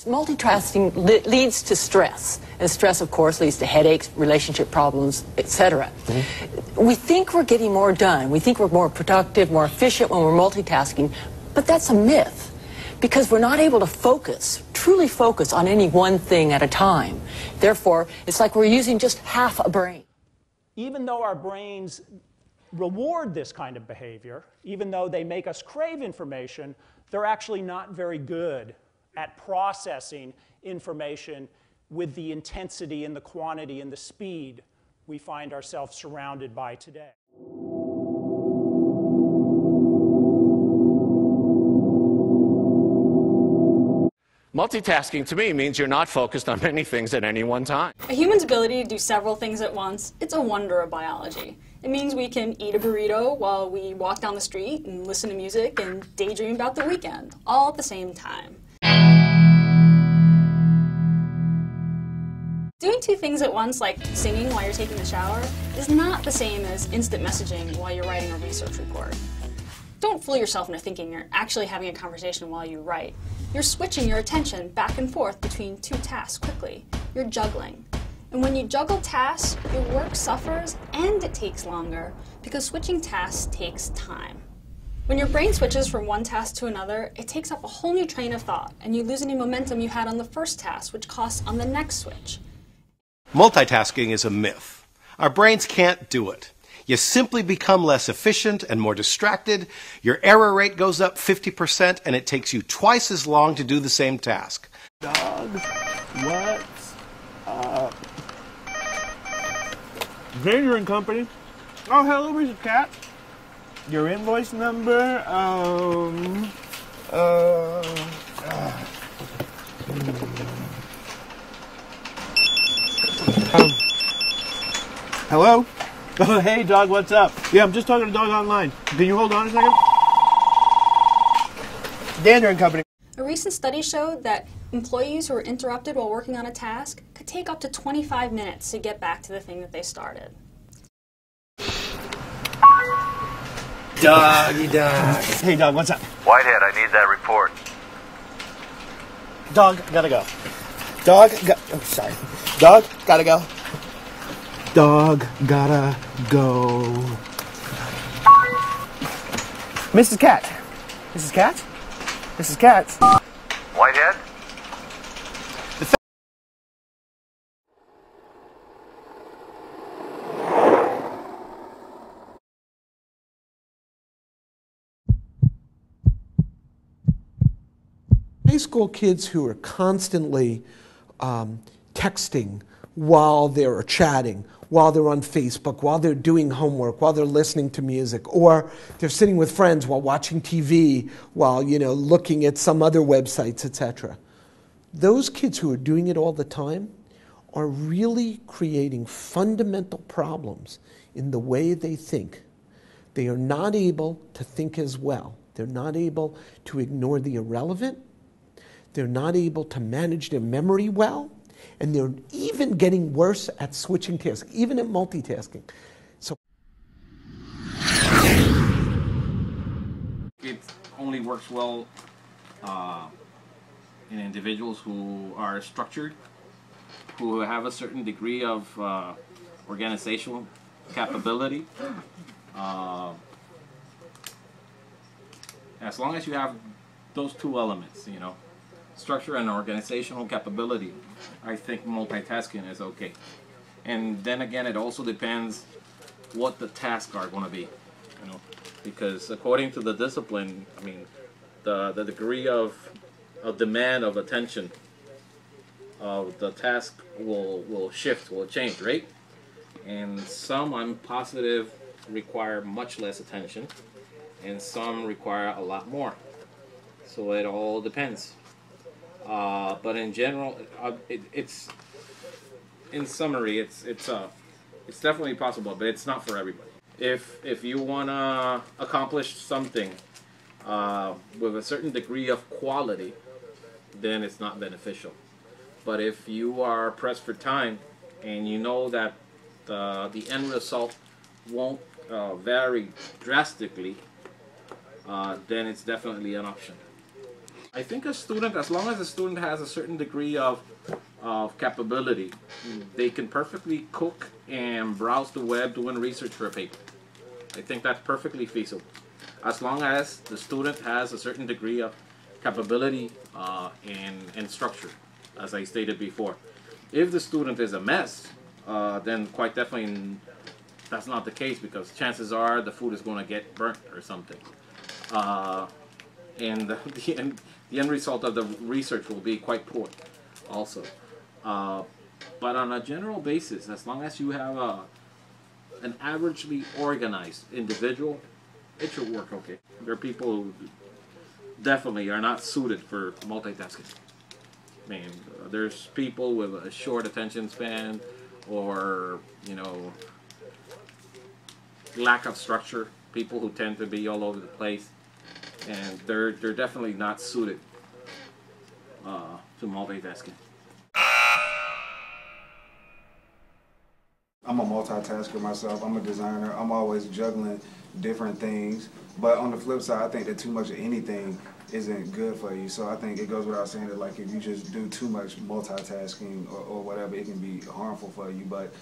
multitasking leads to stress, and stress, of course, leads to headaches, relationship problems, etc. We think we're getting more done. We think we're more productive, more efficient when we're multitasking, but that's a myth, because we're not able to focus, truly focus on any one thing at a time. Therefore, it's like we're using just half a brain. Even though our brains reward this kind of behavior, even though they make us crave information, they're actually not very good at processing information with the intensity and the quantity and the speed we find ourselves surrounded by today. Multitasking to me means you're not focused on many things at any one time. A human's ability to do several things at once, it's a wonder of biology. It means we can eat a burrito while we walk down the street and listen to music and daydream about the weekend, all at the same time. Doing two things at once, like singing while you're taking a shower, is not the same as instant messaging while you're writing a research report. Don't fool yourself into thinking you're actually having a conversation while you write. You're switching your attention back and forth between two tasks quickly. You're juggling. And when you juggle tasks, your work suffers and it takes longer, because switching tasks takes time. When your brain switches from one task to another, it takes up a whole new train of thought, and you lose any momentum you had on the first task, which costs on the next switch. Multitasking is a myth. Our brains can't do it. You simply become less efficient and more distracted, your error rate goes up 50%, and it takes you twice as long to do the same task. Dog, what's up? Danger and Company. Oh, hello, Mr. Cat. Your invoice number, hello? Oh, hey, dog, what's up? Yeah, I'm just talking to Dog online. Can you hold on a second? Danger and Company. A recent study showed that employees who were interrupted while working on a task could take up to 25 minutes to get back to the thing that they started. Doggy dog. Hey, dog, what's up? Whitehead, I need that report. Dog, gotta go. Dog, oh, sorry. Dog, gotta go. Dog, gotta go. Mrs. Cat. Mrs. Cat? Mrs. Cat. Whitehead? High school kids who are constantly texting while they're chatting, while they're on Facebook, while they're doing homework, while they're listening to music, or they're sitting with friends while watching TV, while, looking at some other websites, etc. Those kids who are doing it all the time are really creating fundamental problems in the way they think. They are not able to think as well. They're not able to ignore the irrelevant. They're not able to manage their memory well. And they're even getting worse at switching tasks, even at multitasking. So it only works well in individuals who are structured, who have a certain degree of organizational capability. As long as you have those two elements, structure and organizational capability, I think multitasking is okay. And then again, it also depends what the tasks are going to be, because according to the discipline, the degree of demand of attention of the task will shift, will change, right? And some, I'm positive, require much less attention, and some require a lot more. So it all depends. But in general, in summary, it's definitely possible, but it's not for everybody. If you want to accomplish something with a certain degree of quality, then it's not beneficial. But if you are pressed for time and you know that the end result won't vary drastically, then it's definitely an option. I think a student, as long as a student has a certain degree of capability, they can perfectly cook and browse the web doing research for a paper. I think that's perfectly feasible. As long as the student has a certain degree of capability and structure, as I stated before. If the student is a mess, then quite definitely that's not the case, because chances are the food is going to get burnt or something. And the end result of the research will be quite poor also. But on a general basis, as long as you have an averagely organized individual, it should work okay. There are people who definitely are not suited for multitasking. I mean, there's people with a short attention span, or, you know, lack of structure, people who tend to be all over the place, and they're definitely not suited to multitasking. I'm a multitasker myself. I'm a designer. I'm always juggling different things. But on the flip side, I think that too much of anything isn't good for you. So I think it goes without saying that, like, if you just do too much multitasking or whatever, it can be harmful for you. But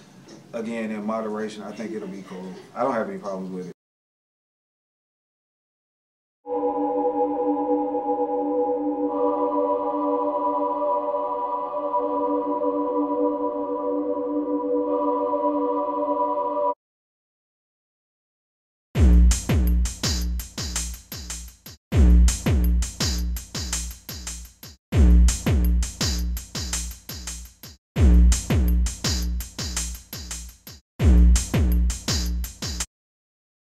again, in moderation, I think it'll be cool. I don't have any problems with it.